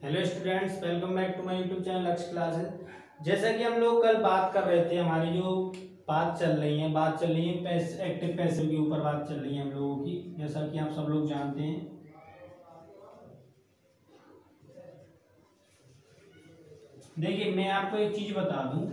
Hello students, welcome back to my YouTube channel Lakshya classes. जैसा कि हम लोग कल बात कर रहे थे, हमारी जो बात चल रही है एक्टिव पैसिव के ऊपर बात चल रही है हम लोगों की, जैसा कि आप सब लोग जानते हैं। देखिए, मैं आपको एक चीज बता दूं,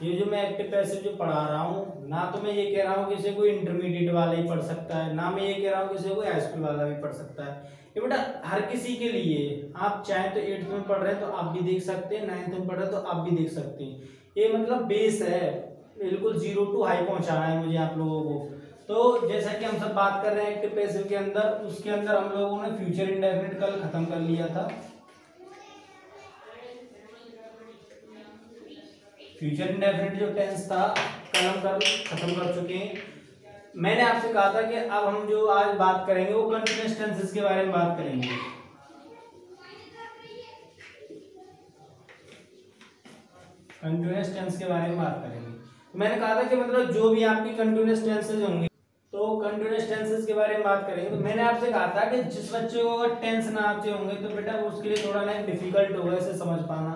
ये जो मैं एक्टिव पैसिव जो पढ़ा रहा हूँ ना, तो मैं ये कह रहा हूँ कि इसे कोई इंटरमीडिएट वाला ही पढ़ सकता है, ना मैं ये कह रहा हूँ कि इसे कोई हाई स्कूल वाला भी पढ़ सकता है। ये बेटा हर किसी के लिए, आप चाहे तो 8th में पढ़ रहे हैं तो आप भी देख सकते हैं, 9th में पढ़ रहे हैं तो आप भी देख सकते हैं। ये मतलब बेस है, बिल्कुल 0 to हाई पहुंचाना है मुझे आप लोगों को। तो जैसा कि हम सब बात कर रहे हैं एक्टिव पैसिव के अंदर, उसके अंदर हम लोगों ने फ्यूचर इंडेफिनिट कल खत्म कर लिया था। फ्यूचर इंडेफिनिट जो टेंस था कल हम खत्म कर चुके हैं। मैंने आपसे कहा था कि अब हम जो आज बात करेंगे वो कंटीन्यूअस टेंसेस के बारे में बात करेंगे। कंटीन्यूअस टेंस के बारे में बात करेंगे। तो मैंने कहा था कि मतलब जो भी आपकी कंटीन्यूअस टेंसेस होंगे, तो कंटीन्यूअस टेंसेस के बारे में बात करेंगे। तो मैंने आपसे कहा था कि जिस बच्चे को अगर टेंस ना आते होंगे तो बेटा उसके लिए थोड़ा ना डिफिकल्ट होगा इसे समझ पाना,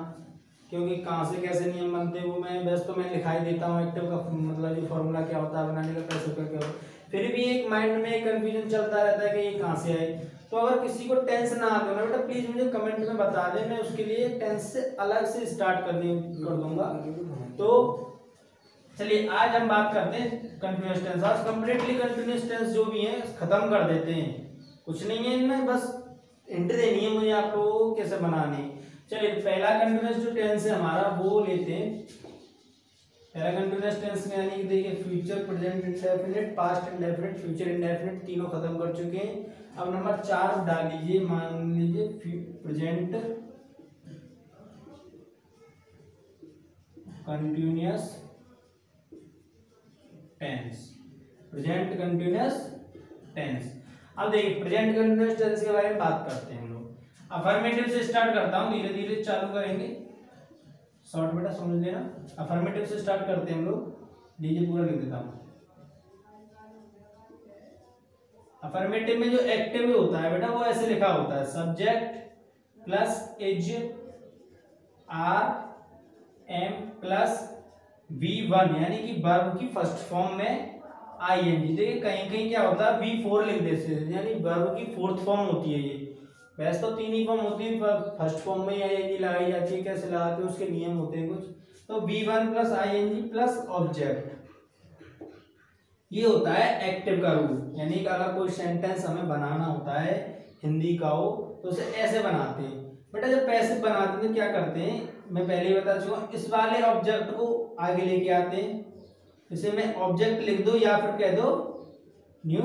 क्योंकि कहाँ से कैसे नियम बनते हैं वो मैं लिखाई देता हूँ। एक्टिव का मतलब जो फॉर्मूला क्या होता है, बनाने का पैसिव का क्या होता है, फिर भी एक माइंड में कंफ्यूजन चलता रहता है कि ये कहाँ से आए। तो अगर किसी को टेंस ना आते हो ना बेटा, प्लीज मुझे कमेंट में बता दें, मैं उसके लिए टेंस से अलग से स्टार्ट कर दूंगा। तो चलिए आज हम बात करते हैं कंटिन्यूअस टेंस। आज कंप्लीटली कंटिन्यूअस टेंस जो भी है खत्म कर देते हैं, कुछ नहीं है इनमें, बस एंट्री देनी है मुझे आप लोगों को कैसे बनानी है। चलिए पहला कंटिन्यूअस जो टेंस है हमारा वो लेते हैं। पहला कंटिन्यूअस टेंस में यानी कि देखिए future, present indefinite, past indefinite, future indefinite तीनों खत्म कर चुके हैं। अब नंबर 4 डाल लीजिए, मान लीजिए present continuous tense. Present continuous tense. अब देखिए प्रेजेंट कंटिन्यूअस टेंस के बारे में बात करते हैं हम लोग। अफर्मेटिव से स्टार्ट करता हूं, धीरे धीरे चालू करेंगे, शॉर्ट बेटा समझ लेना। अफर्मेटिव से स्टार्ट करते हैं हम लोग, लीजिए पूरा लिख देता हूं। अफर्मेटिव में जो एक्टिव होता है बेटा वो ऐसे लिखा होता है, subject plus is are am plus V1, यानी कि वर्ब की फर्स्ट फॉर्म में ING। देखिए कहीं कहीं क्या होता है V4 लिख देते हैं, यानी वर्ब की फोर्थ फॉर्म होती है ये। वैसे तो 3 ही फॉर्म होती है, फर्स्ट फॉर्म में ING लगाई जाती है, कैसे लगाते हैं उसके नियम होते हैं कुछ। तो V1 plus ING plus object, ये होता है एक्टिव का रूल। यानी कि अगर कोई सेंटेंस हमें बनाना होता है हिंदी का हो तो उसे ऐसे बनाते हैं। बेटा जब पैसिव बनाते हैं तो क्या करते हैं, मैं पहले ही बता चुका हूं, इस वाले ऑब्जेक्ट को आगे लेके आते हैं। इसे मैं ऑब्जेक्ट लिख दो या फिर कह दो न्यू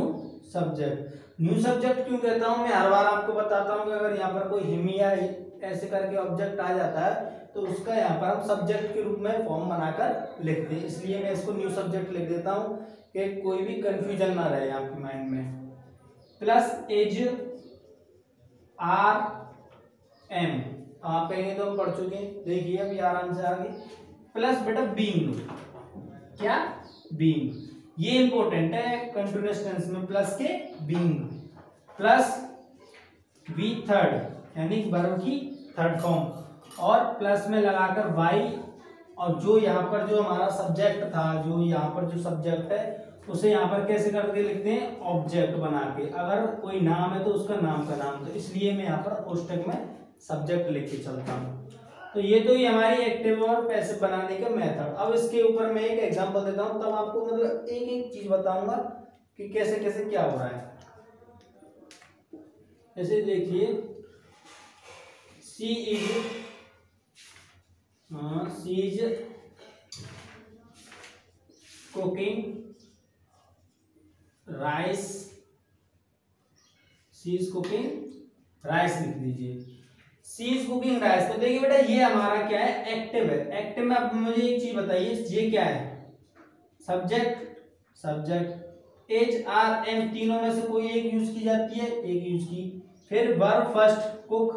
सब्जेक्ट। न्यू सब्जेक्ट क्यों कहता हूं, मैं हर बार आपको बताता हूं कि अगर यहाँ पर कोई हिम या ऐसे करके ऑब्जेक्ट आ जाता है तो उसका यहाँ पर हम सब्जेक्ट के रूप में फॉर्म बनाकर लिखते हैं, इसलिए मैं इसको न्यू सब्जेक्ट लिख देता हूं कि कोई भी कंफ्यूजन ना रहे आपके माइंड में। प्लस एज आर एम, आप कहेंगे तो हम पढ़ चुके हैं, देखिए अभी आराम से आगे। प्लस बेटा बीइंग, क्या बीइंग, ये इंपॉर्टेंट है कंटीन्यूअस टेंस में, प्लस के बीइंग, प्लस बी थर्ड यानी वर्ब की थर्ड फॉर्म, और प्लस में लगाकर वाई, और जो यहाँ पर जो हमारा सब्जेक्ट था, जो यहाँ पर जो सब्जेक्ट है उसे यहाँ पर कैसे करके लिखते हैं, ऑब्जेक्ट बना के। अगर कोई नाम है तो उसका नाम का नाम, तो इसलिए मैं यहाँ पर कोष्टक में सब्जेक्ट लेके चलता हूँ। तो ये तो ये हमारी एक्टिव और पैसिव बनाने का मेथड। अब इसके ऊपर मैं एक एग्जांपल देता हूँ, तब आपको मतलब एक एक चीज बताऊंगा कि कैसे कैसे क्या हो रहा है। जैसे देखिए she is cooking rice, she is cooking rice लिख दीजिए, सी इज कुकिंग राइस। तो देखिए बेटा ये हमारा क्या है, एक्टिव है। एक्टिव में आप मुझे एक चीज बताइए, ये क्या है, subject, subject H are am, तीनों में से कोई एक यूज की जाती है, एक यूज की। फिर वर्ब फर्स्ट कुक,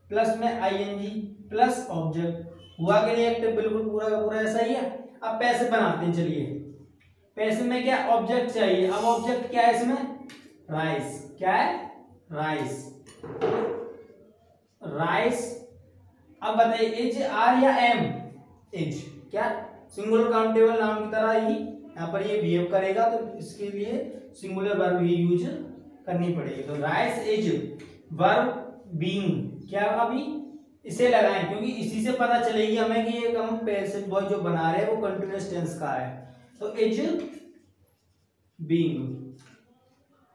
प्लस में ING प्लस ऑब्जेक्ट, हुआ के लिए एक्टिव, बिल्कुल पूरा का पूरा ऐसा ही है। अब पैसे बनाते हैं, चलिए पैसे में क्या ऑब्जेक्ट चाहिए। अब ऑब्जेक्ट क्या है इसमें, राइस, क्या है राइस, राइस अब बताइए इज आर या एम, इज क्या सिंगुलर काउंटेबल नाउन की तरह ही यहाँ पर ये बिहेव करेगा, तो इसके लिए सिंगुलर वर्ब ही यूज करनी पड़ेगी। तो राइस इज वर्ब बीइंग क्या अभी इसे लगाएं, क्योंकि इसी से पता चलेगी हमें कि ये हम पैसिव वॉइस जो बना रहे हैं वो कंटीन्यूअस टेंस का है। तो इज बीइंग।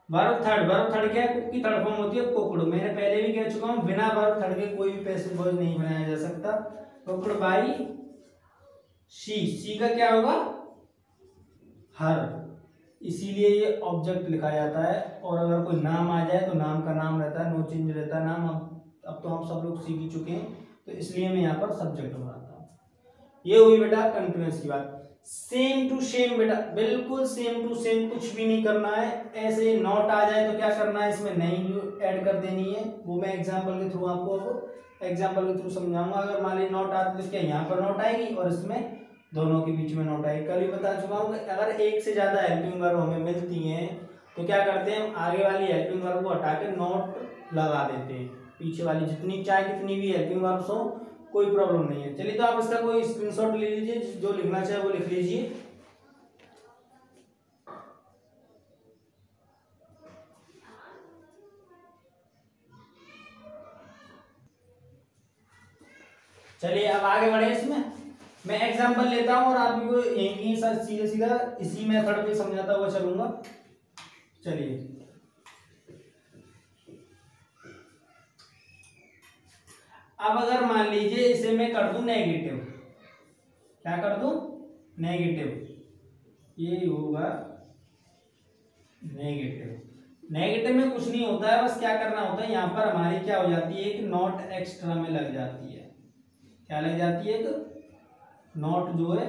वर्ब थर्ड क्या है, की थर्ड फॉर्म होती है कुक्ड। मैंने पहले भी कह चुका हूं बिना वर्ब थर्ड के कोई भी पैसिव वॉइस नहीं बनाया जा सकता। कुक्ड बाय शी का क्या होगा हर, इसीलिए ये ऑब्जेक्ट लिखा जाता है। और अगर कोई नाम आ जाए तो नाम का नाम रहता है, नो चेंज रहता है नाम। अब तो हम सब लोग सीख ही चुके हैं, तो इसलिए मैं यहाँ पर सब्जेक्ट बनाता हूँ। ये हुई बेटा कंटीन्यूअस की बात। सेम टू सेम बेटा, बिल्कुल सेम टू सेम, कुछ भी नहीं करना है। ऐसे नॉट आ जाए तो क्या करना है, इसमें नई ऐड कर देनी है। वो मैं एग्जांपल के थ्रू आपको एग्जांपल के थ्रू समझाऊंगा। अगर मान ली नॉट आती तो क्या यहाँ पर नॉट आएगी और इसमें दोनों के बीच में नॉट आएगी। कल भी बता चुका हूँ कि अगर एक से ज्यादा हेल्पिंग वर्ब हमें मिलती हैं तो क्या करते हैं, हम आगे वाली हेल्पिंग वर्ब को हटा के नॉट लगा देते हैं। पीछे वाली जितनी चाहे कितनी भी हेल्पिंग वर्ब्स हो कोई प्रॉब्लम नहीं है। चलिए तो आप इसका कोई स्क्रीनशॉट ले लीजिए, जो लिखना चाहे वो लिख लीजिए। चलिए अब आगे बढ़े इसमें। मैं एग्जांपल लेता हूं और आपको यही सीधा सीधा इसी मेथड पे समझाता हुआ चलूंगा। चलिए अब अगर मान लीजिए इसे मैं कर दूं नेगेटिव, क्या कर दूं नेगेटिव, ये होगा नेगेटिव। नेगेटिव में कुछ नहीं होता है, बस क्या करना होता है यहाँ पर हमारी क्या हो जाती है, एक नॉट एक्स्ट्रा में लग जाती है। क्या लग जाती है, एक नॉट जो है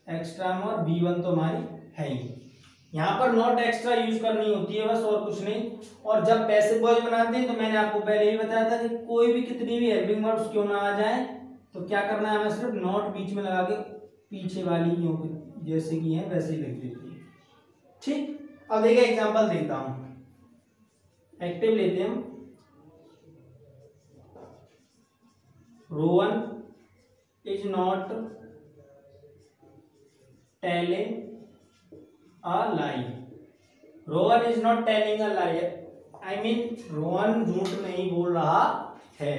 एक्स्ट्रा में, और B1 तो हमारी है ही। यहाँ पर नॉट एक्स्ट्रा यूज करनी होती है बस, और कुछ नहीं। और जब पैसिव वॉइस बनाते हैं तो मैंने आपको पहले ही बताया था कि कोई भी कितनी भी हेल्पिंग वर्ब्स क्यों ना आ जाए तो क्या करना है, हमें सिर्फ नॉट बीच में लगा के पीछे वाली जैसे कि है वैसे ही लिख देती है। ठीक, अब देखिए एग्जांपल देता हूं। एक्टिव लेते हैं हम। Rohan is not telling a lie। Rohan is not telling a lie, I mean Rohan झूठ नहीं बोल रहा है।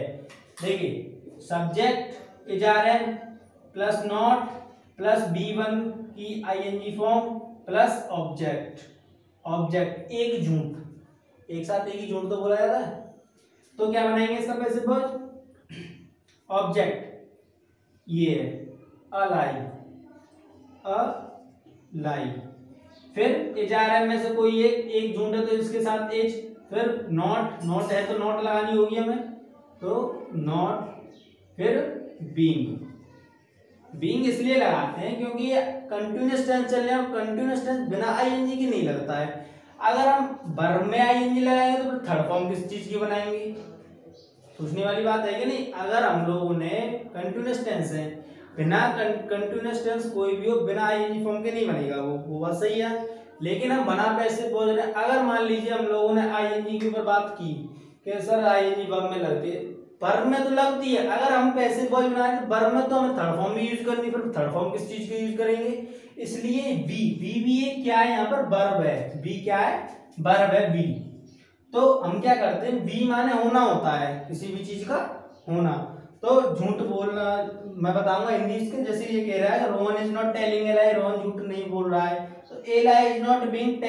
देखिए subject is are am plus not plus B1 की ING form plus object. Object एक झूठ, एक साथ एक ही झूठ तो बोला जाता है, तो क्या बनाएंगे इसका पैसिव वॉइस, ऑब्जेक्ट ये है अ लाई, अ लाई। फिर एचआरएम में से कोई एक झूठ है तो इसके साथ एच, फिर नॉट है तो नॉट लगानी होगी हमें, तो नॉट, फिर बीइंग इसलिए लगाते हैं क्योंकि ये कंटिन्यूअस टेंस चल रहा है, और कंटिन्यूअस टेंस बिना आईएनजी के नहीं लगता है। अगर हम वर्ब में आईएनजी लगाएंगे तो फिर थर्ड फॉर्म किस चीज की बनाएंगे, सोचने वाली बात है कि नहीं। अगर हम लोगों ने कंटिन्यूअस टेंस है, बिना कंटिन्यूअस टेंस कोई भी हो बिना आईएनजी फॉर्म के नहीं बनेगा, वो बात सही है। लेकिन हम बना पैसे बोल रहे हैं। अगर मान लीजिए हम लोगों ने आईएनजी के ऊपर बात की कि सर आईएनजी वर्ब में लगती है, वर्ब में तो लगती है। अगर हम पैसे बॉय बनाए तो वर्ब में तो हमें थर्ड फॉर्म भी यूज करनी, फिर थर्ड फॉर्म किस चीज के यूज करेंगे, इसलिए बी भी एक क्या है यहाँ पर वर्ब है, बी क्या है वर्ब है बी। तो हम क्या करते हैं, बी माने होना होता है, किसी भी चीज का होना। तो झूठ बोलना मैं बताऊंगा हिंदी इसके, जैसे ये कह रहा है Rohan is not telling a lie, Rohan झूठ नहीं बोल रहा है, तो a lie is not being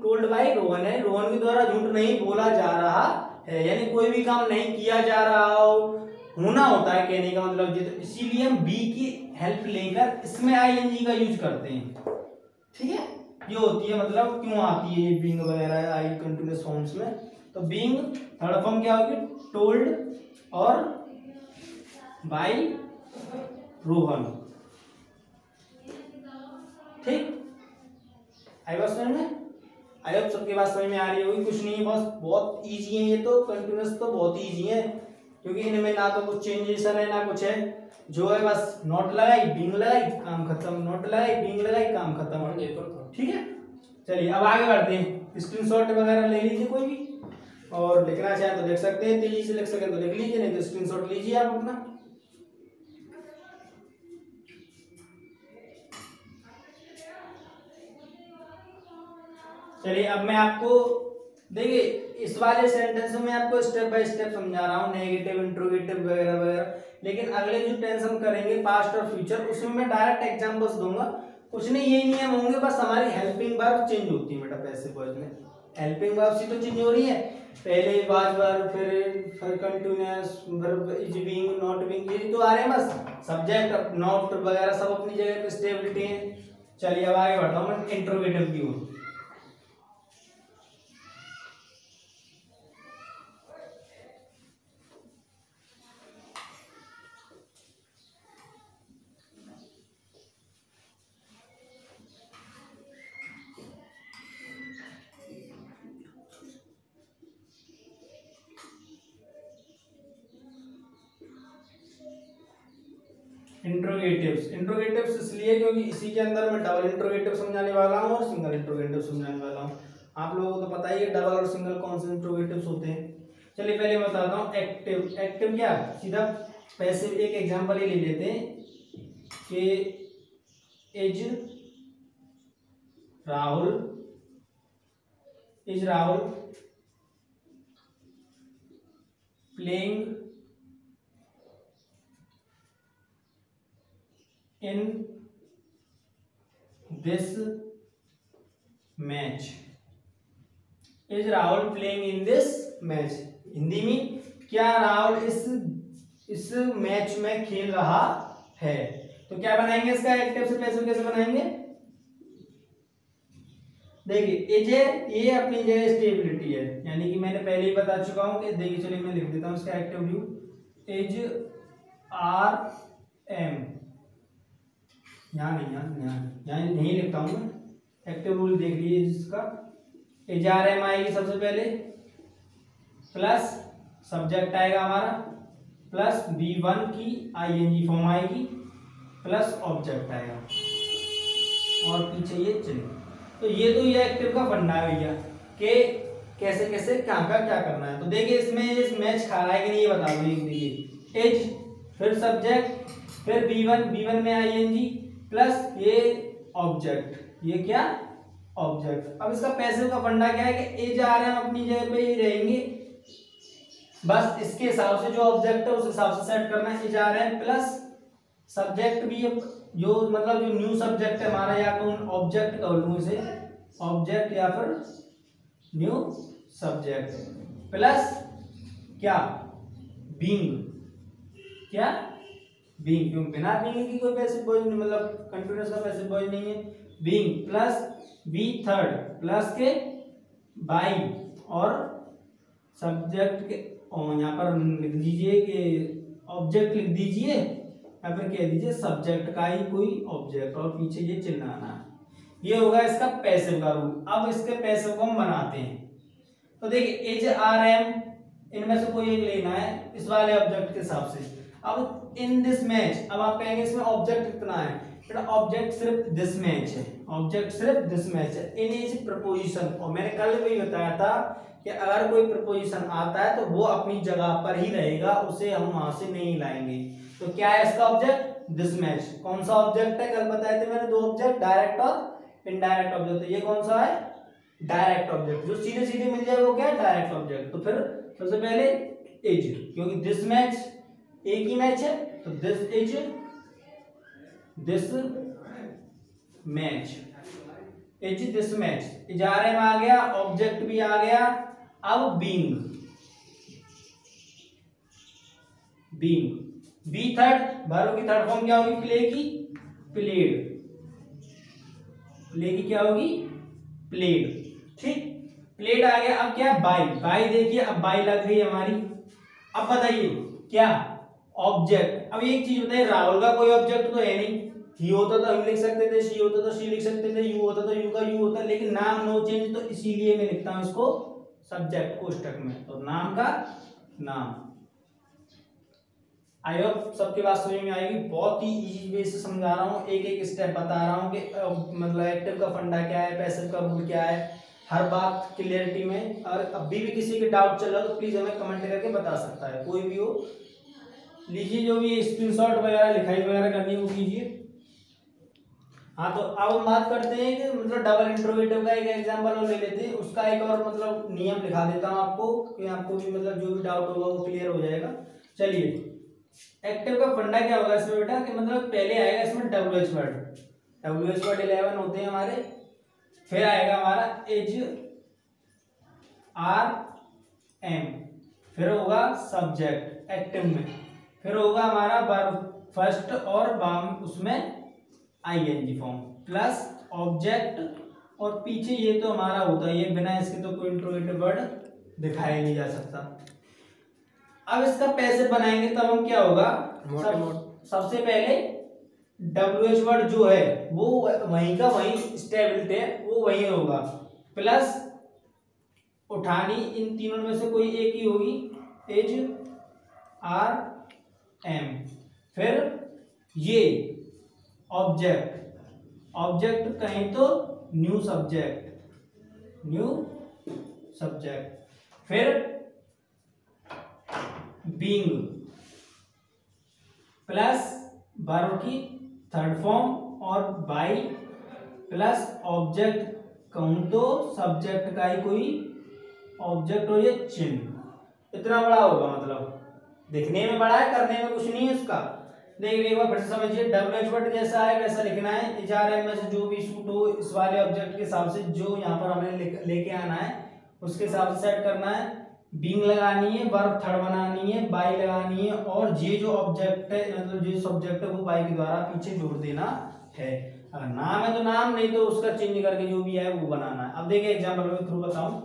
told by Rohan है, रोहन के द्वारा झूठ नहीं बोला जा रहा है, यानी कोई भी काम नहीं किया जा रहा हो, होना होता है कहने का मतलब ये। तो इसीलिए हम बी की हेल्प लेकर इसमें आईएनजी का यूज करते हैं। ठीक है, ये होती है मतलब क्यों आती है ये बीइंग वगैरह आई कंटिन्यूअस फॉर्म्स में। तो बीइंग थर्ड फॉर्म क्या होगी, टोल्ड और बाय रोहन। ठीक, आई बात समझ में, आई होप सबके बात समझ में आ रही होगी। कुछ नहीं है, बस बहुत इजी है ये तो, कंटिन्यूअस तो बहुत इजी है, क्योंकि इनमें ना तो कुछ चेंजेशन है ना कुछ है, जो है बस नॉट लगाई बीइंग लगाई काम खत्म, नॉट लगाई बीइंग लगाई काम खत्म। ठीक है, चलिए अब आगे बढ़ते हैं। स्क्रीनशॉट वगैरह ले लीजिए कोई भी। और लिखना चाहें तो लिख सकते हैं, तेजी से लिख सकें तो लिख लीजिए, नहीं तो स्क्रीनशॉट लीजिए आप अपना। चलिए अब मैं आपको देखिए इस वाले सेंटेंस में आपको स्टेप बाय स्टेप समझा रहा हूँ, नेगेटिव इंट्रोगेटिव वगैरह वगैरह, लेकिन अगले जो टेंस हम करेंगे पास्ट और फ्यूचर उसमें मैं डायरेक्ट एग्जांपल्स दूंगा। कुछ नहीं, यही नियम होंगे, बस हमारी हेल्पिंग वर्ब चेंज होती है बेटा पैसिव वॉइस में। हेल्पिंग वर्ब सी तो चेंज हो रही है, पहले वाज वर्ब फिर continuous verb is being not being, ये तो आ रहे हैं बस। सब्जेक्ट नॉट वगैरह सब अपनी जगह पे स्टेबिलिटी है। चलिए अब आगे बढ़ता हूँ मैं इंट्रोगेटिव की ओर। इंट्रोगेटिव्स इसलिए क्योंकि इसी के अंदर मैं डबल इंट्रोगेटिव समझाने वाला हूँ और सिंगल इंट्रोगेटिव समझाने वाला हूँ। आप लोगों को तो पता ही है डबल और सिंगल कौन से इंट्रोगेटिव्स होते हैं। चलिए पहले मैं बताता हूँ एक्टिव। एक्टिव क्या, सीधा पैसिव एक एग्जांपल ही ले लेते हैं कि is Rahul playing in this match, is Rahul playing in this match. Hindi में क्या राहुल इस मैच में खेल रहा है। तो क्या बनाएंगे इसका एक्टिव से पैसिव कैसे बनाएंगे, देखिए इज ये अपनी जगह स्टेबिलिटी है, यानी कि मैंने पहले ही बता चुका हूं कि देखिए चलिए मैं लिख देता हूं इसका active view, is are am, यहाँ नहीं लिखता हूँ मैं, एक्टिव रूल देख लीजिए इसका। इज आर एम आएगी सबसे पहले, प्लस सब्जेक्ट आएगा हमारा, प्लस V1 की ING फॉर्म आएगी, प्लस ऑब्जेक्ट आएगा और पीछे ये चिन्ह। तो ये एक्टिव का फंडा है भैया कि कैसे कैसे क्या करना है। तो देखिए इसमें इस मैच खा रहा है कि नहीं ये बता दो। देखिए इज फिर सब्जेक्ट फिर V1 में ING प्लस ये ऑब्जेक्ट, ये क्या ऑब्जेक्ट। अब इसका पैसिव का फंडा क्या है कि एज आ रहे हैं अपनी जगह पे ही रहेंगे, बस इसके हिसाब से जो ऑब्जेक्ट है उस हिसाब से सेट करना है। एज आ रहे हैं प्लस सब्जेक्ट भी जो मतलब जो न्यू सब्जेक्ट है हमारा, या तो ऑब्जेक्ट कर लूं इसे, ऑब्जेक्ट या फिर न्यू सब्जेक्ट प्लस क्या बीइंग, क्या बीइंग, क्योंकि बिना बीइंग की कोई पैसिव वॉइस नहीं, मतलब कंटीन्यूअस का पैसिव वॉइस नहीं है। Being plus B third plus के बाई और सब्जेक्ट के यहाँ पर लिख दीजिए कि ऑब्जेक्ट लिख दीजिए या फिर कह दीजिए सब्जेक्ट का ही कोई ऑब्जेक्ट और पीछे ये चिन्ह आना है। ये होगा इसका पैसिव का रूल। अब इसके पैसिव को हम बनाते हैं। तो देखिए एच आर एम इनमें से कोई एक लेना है इस वाले ऑब्जेक्ट के हिसाब से। अब इन दिस मैच, अब आप कहेंगे इसमें ऑब्जेक्ट कितना है, बेटा ऑब्जेक्ट सिर्फ दिस मैच है, ऑब्जेक्ट सिर्फ दिस मैच है। इन इज प्रपोजिशन, और मैंने कल भी बताया था कि अगर कोई प्रपोजिशन आता है तो वो अपनी जगह पर ही रहेगा, उसे हम वहां से नहीं लाएंगे। तो क्या है इसका ऑब्जेक्ट, दिस मैच। कौन सा ऑब्जेक्ट है, कल बताए थे मैंने दो ऑब्जेक्ट, डायरेक्ट और इनडायरेक्ट ऑब्जेक्ट। तो ये कौन सा है, डायरेक्ट ऑब्जेक्ट, जो सीधे सीधे मिल जाए वो क्या है, डायरेक्ट ऑब्जेक्ट। तो फिर सबसे पहले इज, क्योंकि दिस मैच एक ही मैच है तो this is this match, is this match. इजारे में आ गया, ऑब्जेक्ट भी आ गया। अब बीइंग, बी थर्ड, वर्ब की थर्ड फॉर्म क्या होगी, प्ले की, प्लेड, प्ले की क्या होगी, प्लेड। ठीक, प्लेड आ गया। अब क्या, बाई देखिए, अब बाई लग गई हमारी। अब बताइए क्या, ऑब्जेक्ट। अब एक चीज बताइए, राहुल का कोई ऑब्जेक्ट तो है नहीं, ही होता तो हम लिख सकते थे, शी होता तो शी लिख सकते थे, यू होता तो यू का यू होता, लेकिन नाम नो चेंज, तो इसीलिए मैं लिखता हूं इसको सब्जेक्ट कोष्टक में, तो नाम का नाम। आई होप सबकी बात समझ में आएगी। बहुत ही इजी वे से समझा रहा हूँ, एक एक स्टेप बता रहा हूँ कि मतलब एक्टिव का फंडा क्या है, पैसिव का रूल क्या है। हर बात क्लियरिटी में। और अभी भी किसी के डाउट चल रहा है तो प्लीज हमें कमेंट करके बता सकता है, कोई भी हो। लीजिए, जो भी स्क्रीनशॉट वगैरह लिखाई वगैरह करनी है वो कीजिए। हाँ, तो अब हम बात करते हैं कि मतलब डबल इंट्रोगेटिव का एक एग्जांपल और ले लेते हैं। उसका एक और मतलब नियम लिखा देता हूँ आपको, कि आपको भी मतलब जो भी डाउट होगा वो क्लियर हो जाएगा। चलिए, एक्टिव का फंडा क्या होगा इसमें बेटा, कि मतलब पहले आएगा इसमें WH वर्ड, WH वर्ड 11 होते हैं हमारे। फिर आएगा हमारा HRM, फिर होगा सब्जेक्ट एक्टिव में, फिर होगा हमारा वर्ब फर्स्ट और बाम उसमें ING फॉर्म, प्लस ऑब्जेक्ट, और पीछे ये तो हमारा होता है, ये बिना इसके तो कोई इंट्रोगेटिव वर्ड दिखाया नहीं जा सकता। अब इसका पैसे बनाएंगे तब हम क्या होगा, सबसे पहले WH वर्ड जो है वो वहीं का वहीं स्टेबिलिटी है, वो वहीं होगा, प्लस उठानी इन तीनों में से कोई एक ही होगी, HRM, फिर ये ऑब्जेक्ट, ऑब्जेक्ट कहें तो न्यू सब्जेक्ट, न्यू सब्जेक्ट, फिर बीइंग, प्लस वर्ब की थर्ड फॉर्म और बाई, प्लस ऑब्जेक्ट कहूं तो सब्जेक्ट का ही कोई ऑब्जेक्ट हो, ये चिन्ह। इतना बड़ा होगा, मतलब दिखने में बड़ा है, करने में कुछ नहीं है उसका। देखिए एक बार फिर से समझिए, WH वर्ड जैसा है वैसा लिखना है, HRM में से जो भी सूट हो इस वाले ऑब्जेक्ट के हिसाब से जो यहाँ पर हमें लेके आना है उसके हिसाब से सेट करना है। बीइंग लगानी है, वर्ब थर्ड बनानी है, बाई लगानी है, और ये जो ऑब्जेक्ट है मतलब जो सब्जेक्ट है वो बाई के द्वारा पीछे जोड़ देना है। अगर नाम है तो नाम, नहीं तो उसका चेंज करके जो भी है वो बनाना है। अब देखिए एग्जाम्पल के थ्रू बताऊं,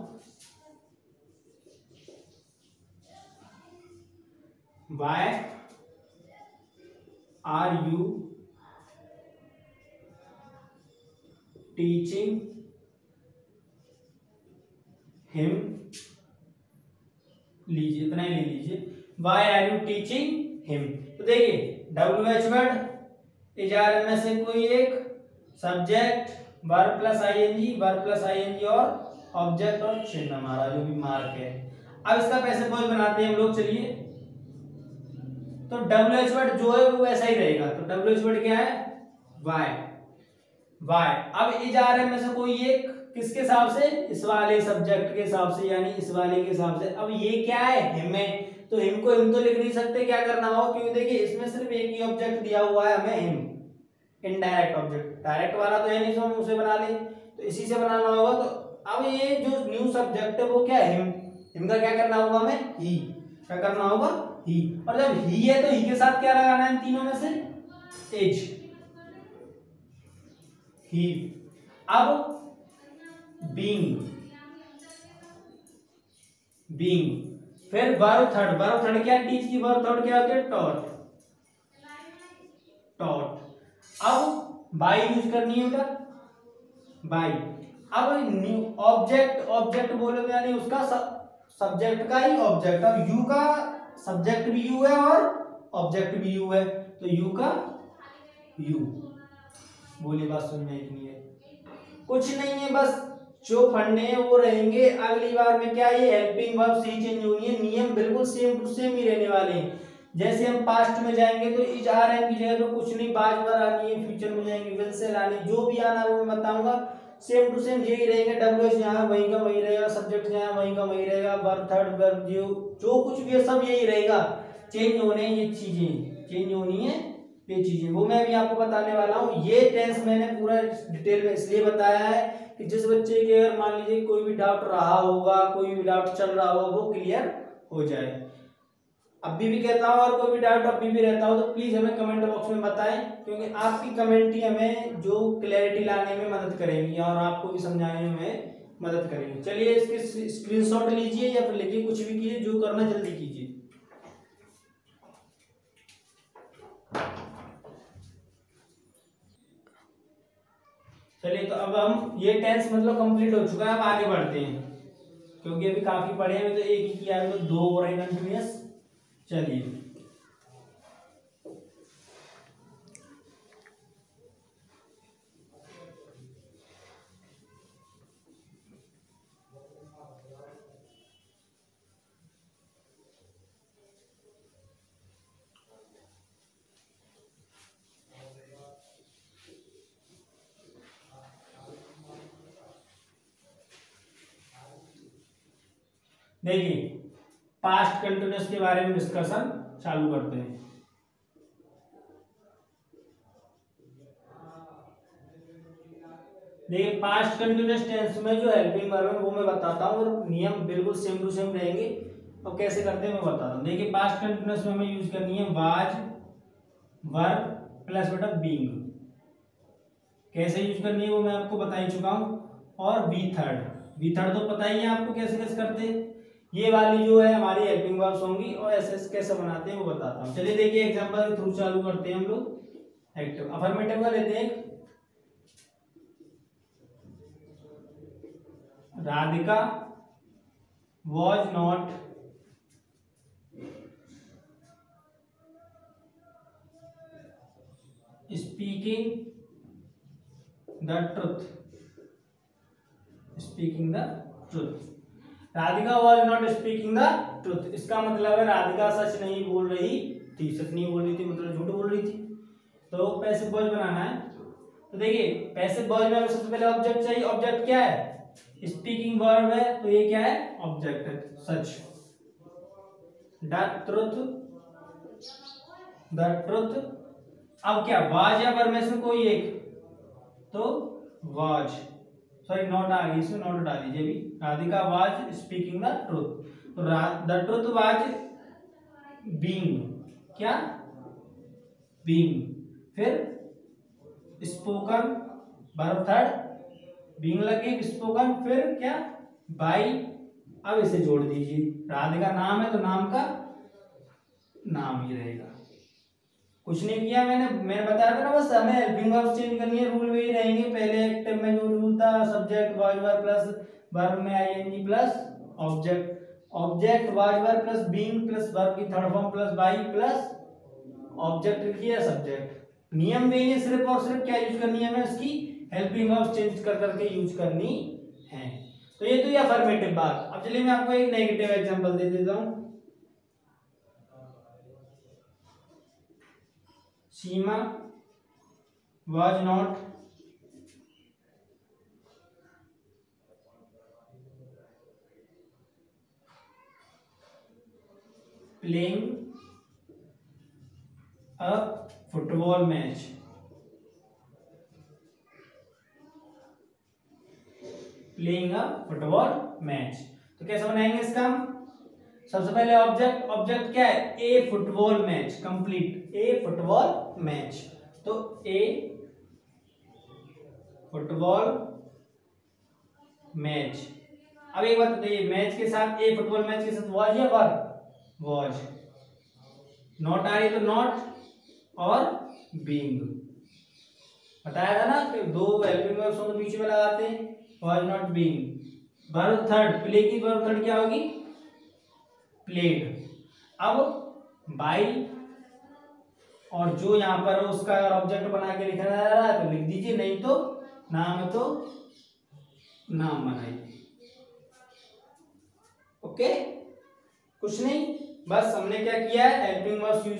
Why are you teaching him? लीजिए, इतना ही ले लीजिए, Why are you teaching him? तो देखिए WH वर्ड, HRM में से कोई एक, subject, verb plus ING, verb plus ING और ऑब्जेक्ट और चिन्ह हमारा जो भी मार्क है। अब इसका पैसे पॉइंट बनाते हैं हम लोग। चलिए, तो WH वर्ड जो है वो वैसा ही रहेगा, तो WH वर्ड क्या है, वाई, वाई। अब HRM में से कोई एक किसके हिसाब से, इस वाले सब्जेक्ट के हिसाब से, यानी इस वाले के हिसाब से। अब ये क्या है, हिम है, तो हिम को हिम तो लिख नहीं सकते, क्या करना हो, क्योंकि देखिए इसमें सिर्फ एक ही ऑब्जेक्ट दिया हुआ है हमें, हिम, इनडायरेक्ट ऑब्जेक्ट, डायरेक्ट वाला तो है नहीं, तो हम उसे बना ले, तो इसी से बनाना होगा। तो अब ये जो न्यू सब्जेक्ट है वो क्या है, हिम, हिम का क्या करना होगा हमें, ही, क्या करना होगा, ही। और जब ही है तो ही के साथ क्या लगाना है इन तीनों में से, एज, ही। अब बीइंग, बीइंग, फिर वर्ब थर्ड, वर्ब थर्ड क्या, टीच की वर्ब थर्ड क्या होती है, टॉट, टॉट। अब बाई यूज करनी है बेटा, बाई। अब न्यू ऑब्जेक्ट, ऑब्जेक्ट बोलोगे यानी उसका सब्जेक्ट का ही ऑब्जेक्ट। अब यू का सब्जेक्ट भी यू है और ऑब्जेक्ट भी यू है, तो यू का यू। बोली बात सुन में इतनी है, कुछ नहीं है, बस जो फंडे हैं वो रहेंगे। अगली बार में क्या, ये हेल्पिंग वर्ब से चेंज होनी है, नियम बिल्कुल सेम टू सेम ही रहने वाले हैं। जैसे हम पास्ट में जाएंगे तो HRM की जगह पे कुछ नहीं, बाज बार आनी है, फ्यूचर में जाएंगे विल से लानी, जो भी आना वो मैं बताऊंगा, सेम टू सेम यही रहेंगे। WH यहाँ वहीं का वहीं रहेगा, सब्जेक्ट यहाँ वहीं का वहीं रहेगा, वर्ब थर्ड वर्ब जो कुछ भी है सब यही रहेगा। चेंज होने ये चीजें, चेंज होनी है ये चीजें, वो मैं भी आपको बताने वाला हूँ। ये टेंस मैंने पूरा डिटेल में इसलिए बताया है कि जिस बच्चे के अगर मान लीजिए कोई भी डाउट रहा होगा, कोई भी डाउट चल रहा होगा, वो क्लियर हो जाए। अभी भी कहता हूँ, और कोई भी डाउट अभी भी रहता हो तो प्लीज हमें कमेंट बॉक्स में बताएं, क्योंकि आपकी कमेंट ही हमें जो क्लैरिटी लाने में मदद करेंगी और आपको भी समझाने में मदद करेंगी। चलिए इसके स्क्रीनशॉट लीजिए या फिर लिखिए, कुछ भी कीजिए, जो करना जल्दी कीजिए। चलिए, तो अब हम ये टेंस मतलब कंप्लीट हो चुका है, अब आगे बढ़ते हैं, क्योंकि अभी काफी पढ़े हैं, तो एक ही किया है, तो दो हो रहे हैं कंटिन्यूअस। चलिए, देखिए पास्ट कंटिन्यूअस के बारे में डिस्कशन चालू करते हैं। देखिए पास्ट कंटिन्यूअस टेंस में जो हेल्पिंग वर्ब है वो मैं बताता हूँ और नियम बिल्कुल सेम टू सेम रहेंगे और कैसे करते हैं मैं बताता हूँ। देखिए पास्ट कंटिन्यूअस में हमें यूज करनी है वाज वर्ब प्लस बेटा बीइंग। कैसे यूज करनी है वो मैं आपको बता ही चुका हूँ। और वी थर्ड तो पता ही है आपको कैसे कैसे करते हैं। ये वाली जो है हमारी हेल्पिंग वर्ब्स होंगी और एसएस कैसे बनाते हैं वो बताता हूँ। चलिए देखिए एग्जांपल के थ्रू चालू करते हैं हम लोग। एक्टिव अफर्मेटिव का लेते हैं। Radhika was not speaking the truth। Radhika was not speaking the truth, इसका मतलब है राधिका सच नहीं बोल रही थी। सच नहीं बोल रही थी मतलब झूठ बोल रही थी। तो पैसिव वॉइस बनाना है। तो देखिए पैसिव वॉइस में सबसे पहले ऑब्जेक्ट चाहिए। ऑब्जेक्ट क्या है? स्पीकिंग वर्ब है तो ये क्या है? ऑब्जेक्ट है। सच द ट्रुथ। अब क्या वाज या वर्ब में से कोई एक, तो वाज, सॉरी नॉट आ गई, इसमें नॉट डाल दीजिए भी। Radhika was speaking the truth, तो द ट्रुथ वाज बीइंग, क्या बीइंग। फिर स्पोकन वर्ब थर्ड, बीइंग लगी, स्पोकन, फिर क्या बाई। अब इसे जोड़ दीजिए। राधिका नाम है तो नाम का नाम ही रहेगा। कुछ नहीं किया मैंने बताया था ना, बस हमें हेल्पिंग वर्ब चेंज करनी है। रूल वही रहेंगे। पहले एक्टिव में जो रूल था subject was verb plus verb में ING plus object was verb plus being plus verb की third form plus by plus object लिखिए सब्जेक्ट। नियम वही है, सिर्फ और सिर्फ क्या यूज करनी है हमें, उसकी हेल्पिंग वर्ब चेंज कर करके यूज करनी है। तो ये तो ये अफर्मेटिव बात। अब चलिए मैं आपको एक नेगेटिव एग्जांपल दे देता हूं। सीमा was not playing a football match। Playing a football match, तो कैसे बनाएंगे इसका हम? सबसे पहले ऑब्जेक्ट क्या है? ए फुटबॉल मैच, कंप्लीट ए फुटबॉल मैच। तो ए फुटबॉल मैच। अब एक बात बताइए, मैच के साथ ए फुटबॉल मैच के साथ वॉज या वर्ब? वॉज। नॉट आ रही तो नॉट और बीइंग। बताया था ना कि दो हेल्पिंग वर्ब्स को बीच में लगाते हैं, was not being. Verb third, play की वर्ब थर्ड क्या होगी? प्लेड। अब बाई और जो यहां पर उसका ऑब्जेक्ट बना के लिखा जा रहा है तो लिख दीजिए, नहीं तो नाम है तो नाम बनाइए। ओके, कुछ नहीं, बस हमने क्या किया है, हेल्पिंग वर्ब्स यूज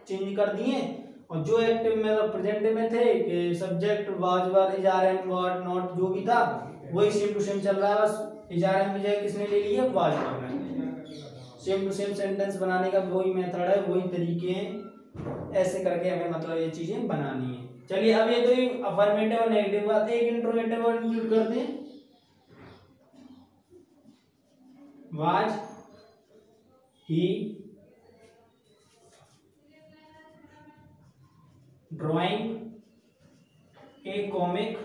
चेंज कर दिए और जो एक्टिव में प्रेजेंट में थे कि subject was were is are am word not जो भी था वही सेम टू सेम चल रहा है। बस इज आर एम की जगह किसने ले लिया? वाज वर ने। सेम टू सेम सेंटेंस बनाने का वही मेथड है, वही तरीके हैं। ऐसे करके हमें मतलब ये चीजें बनानी है। चलिए अब ये तो अफर्मेटिव और नेगेटिव बात, एक इंट्रोगेटिव वर्ड यूज करते हैं। Was he drawing A comic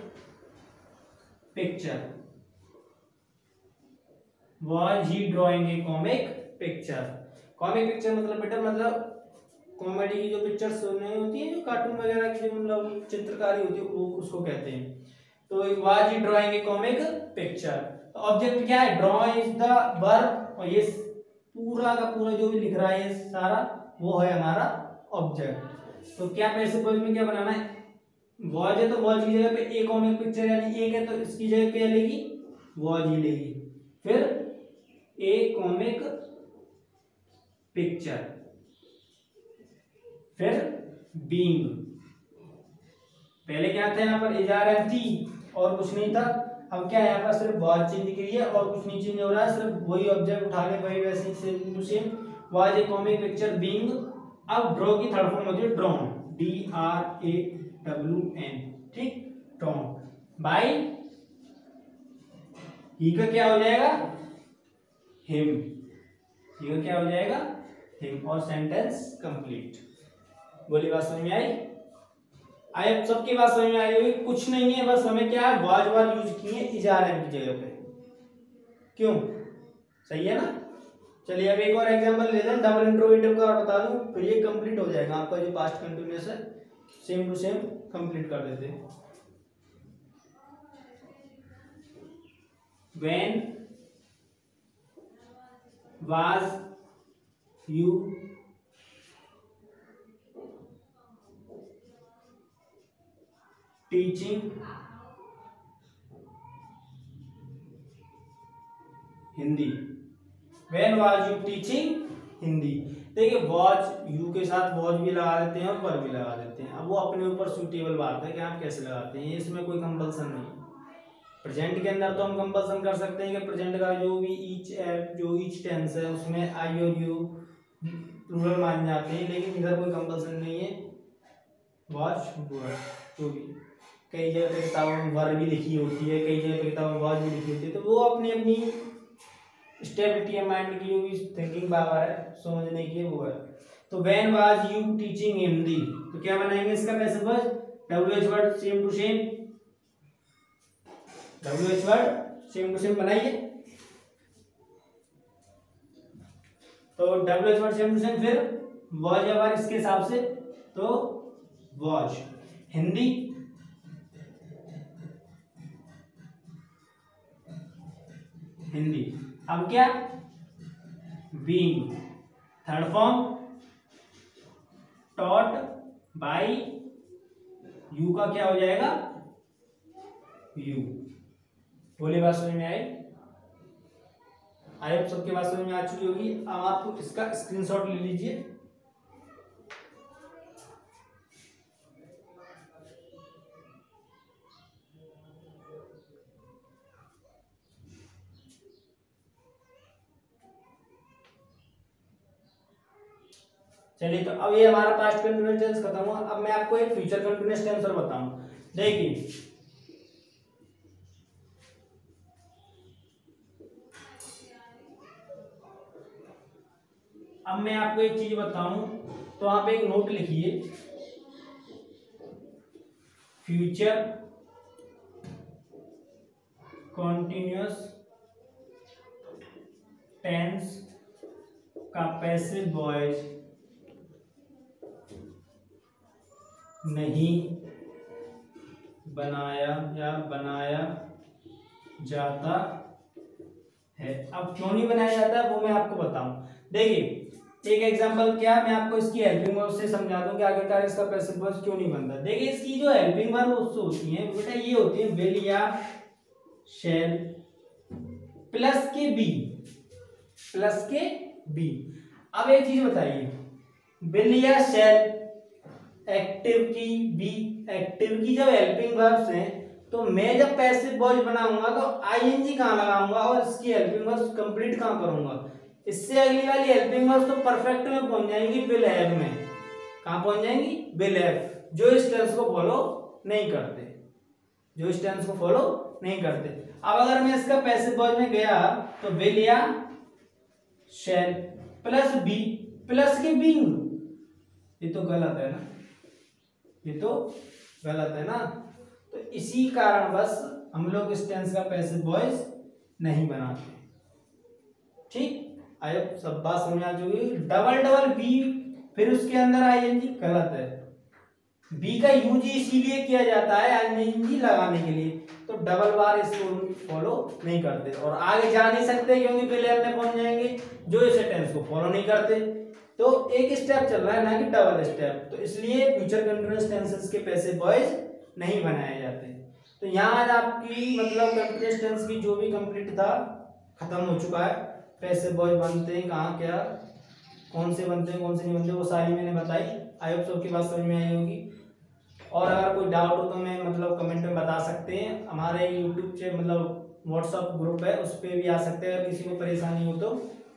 picture. Was he drawing A comic picture. Comic picture मतलब बेटा मतलब कॉमेडी की जो पिक्चर्स नहीं होती है, जो कार्टून वगैरह की जो मतलब चित्रकारी होती है वो उसको कहते हैं। तो was he drawing A comic picture. तो ऑब्जेक्ट क्या है? ड्रॉ इज द वर्ब और ये पूरा का पूरा जो भी लिख रहा है ये सारा वो है हमारा ऑब्जेक्ट। तो क्या पैसिव वॉइस में क्या बनाना है? वॉज है तो वॉज की जगह पे ए कॉमिक पिक्चर यानी एक है तो इसकी जगह क्या लेगी? वॉज ही लेगी। फिर ए कॉमिक पिक्चर, फिर बीइंग। पहले क्या था यहाँ पर? इजारम थी और कुछ नहीं था। अब क्या है यहाँ पर सिर्फ वॉच चेंज की है और कुछ नहीं चेंज हो रहा है, सिर्फ वही ऑब्जेक्ट उठाने वही वैसे same to same. Was a comic picture being, अब ड्रॉ की थर्ड फॉर्म होती है ड्रॉन, DRAWN, ठीक, ड्रॉन बाय, ही का क्या हो जाएगा, हिम, ही का क्या हो जाएगा, हिम, और सेंटेंस कंप्लीट। बोली बात समझ में आई? अब सबकी बात समझ में आई होगी, कुछ नहीं है, बस हमें क्या है वाज वाज यूज किए इजारे की जगह पे, क्यों, सही है ना। चलिए अब एक और एग्जांपल ले लें, डबल इंट्रोगेटिव का और बता दूं, फिर ये कंप्लीट हो जाएगा आपका जो पास्ट कंटिन्यूअस है, सेम टू सेम कंप्लीट कर देते हैं। When was you teaching Hindi, when was you teaching Hindi. देखिए वॉच यू के साथ वॉच भी लगा देते हैं और पर भी लगा देते हैं, अब वो अपने ऊपर सूटेबल बात है कि आप कैसे लगाते हैं, इसमें कोई कंपल्सन नहीं है। प्रेजेंट के अंदर तो हम कंपल्सन कर सकते हैं कि प्रेजेंट का जो भी ईच टेंस है उसमें आई और यू प्लूरल मान जाते हैं, लेकिन इधर कोई कंपल्सन नहीं है। वॉच तो भी कई जगह पे किताबों में वर भी लिखी होती है, कई जगह पे किताबों में वॉच भी लिखी होती है, तो वो अपनी अपनी स्टेबिलिटी है माइंड की, जो भी थिंकिंग पावर है समझने की वो है। तो when was you teaching Hindi, तो क्या बनाएंगे इसका passive voice, WH word same to same, WH word same to same बनाइए, तो WH word same to same, फिर वॉज या वर इसके हिसाब से, तो वॉज हिंदी, हिंदी। अब क्या, being third form, taught by, you का क्या हो जाएगा, यू। बोली बात समझ में आई? आई होप सबके बात समझ में आ चुकी होगी। अब आप इसका स्क्रीनशॉट ले लीजिए। चलिए तो अब ये हमारा पास्ट कंटिन्यूअस टेंस खत्म हुआ। अब मैं आपको एक फ्यूचर कंटिन्यूअस टेंस और बताऊं। देखिए अब मैं आपको एक चीज बताऊं, तो आप एक नोट लिखिए, फ्यूचर कंटिन्यूअस टेंस का पैसिव वॉइस नहीं बनाया या बनाया जाता है। अब क्यों नहीं बनाया जाता है वो मैं आपको बताऊं। देखिए एक एग्जांपल क्या, मैं आपको इसकी हेल्पिंग वर्ब से समझा दूं कि आखिरकार इसका पैसिव वॉइस क्यों नहीं बनता। देखिए इसकी जो हेल्पिंग वर्ब उससे होती है बेटा, ये होती है विल या शैल प्लस के बी, प्लस के बी। अब एक चीज बताइए, विल या शैल एक्टिव की, बी एक्टिव की जब हेल्पिंग वर्ब्स हैं तो मैं जब पैसिव वॉइस बनाऊंगा तो आईएनजी कहां लगाऊंगा और इसकी हेल्पिंग वर्ब्स कंप्लीट कहां करूंगा। इससे अगली वाली हेल्पिंग वर्ब्स तो परफेक्ट में पहुंच जाएंगी विल हैव में। कहां पहुंच जाएंगी, विल हैव, जो इस टेंस को फॉलो नहीं करते, जो इस टेंस को फॉलो नहीं करते। अब अगर मैं इसका पैसिव वॉइस में गया तो विल या शैल प्लस बी प्लस के बीइंग, ये तो गलत है ना, ये तो गलत है ना। तो इसी कारण बस हम लोग इस टेंस का पैसिव वॉइस नहीं बनाते। ठीक, आई सब बात समझ आ चुकी। डबल डबल बी फिर उसके अंदर आईएनजी गलत है। बी का यूज इसीलिए किया जाता है आईएनजी लगाने के लिए, तो डबल बार इसको फॉलो नहीं करते और आगे जा नहीं सकते क्योंकि पहले अपने पहुंच जाएंगे जो इस टेंस को फॉलो नहीं करते। तो एक स्टेप चल रहा है ना कि डबल स्टेप, तो इसलिए फ्यूचर कंटीन्यूअस टेंसेस के पैसिव वॉइस नहीं बनाए जाते। तो यहाँ आज आपकी मतलब कंटीन्यूअस टेंस की जो भी कंप्लीट था खत्म हो चुका है। पैसिव वॉइस बनते हैं कहाँ, क्या कौन से बनते हैं कौन से नहीं बनते, वो सारी मैंने बताई। आई होप सबकी बात समझ में आई होगी। और अगर कोई डाउट हो तो मैं मतलब कमेंट में बता सकते हैं। हमारे यूट्यूब से मतलब व्हाट्सअप ग्रुप है, उस पर भी आ सकते हैं। अगर किसी को परेशानी हो तो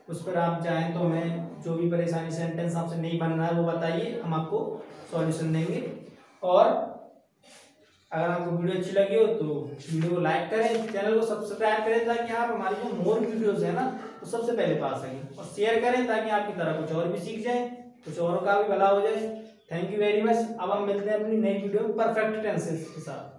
उस पर आप चाहें तो मैं जो भी परेशानी, सेंटेंस आपसे नहीं बन रहा है वो बताइए, हम आपको सॉल्यूशन देंगे। और अगर आपको वीडियो अच्छी लगी हो तो वीडियो को लाइक करें, चैनल को सब्सक्राइब करें, ताकि आप हमारी जो मोर वीडियोस है ना तो सबसे पहले पा सकें। और शेयर करें ताकि आपकी तरह कुछ और भी सीख जाए, कुछ औरों का भी भला हो जाए। Thank you very much. अब हम मिलते हैं अपनी नई वीडियो में परफेक्ट टेंसेस के साथ।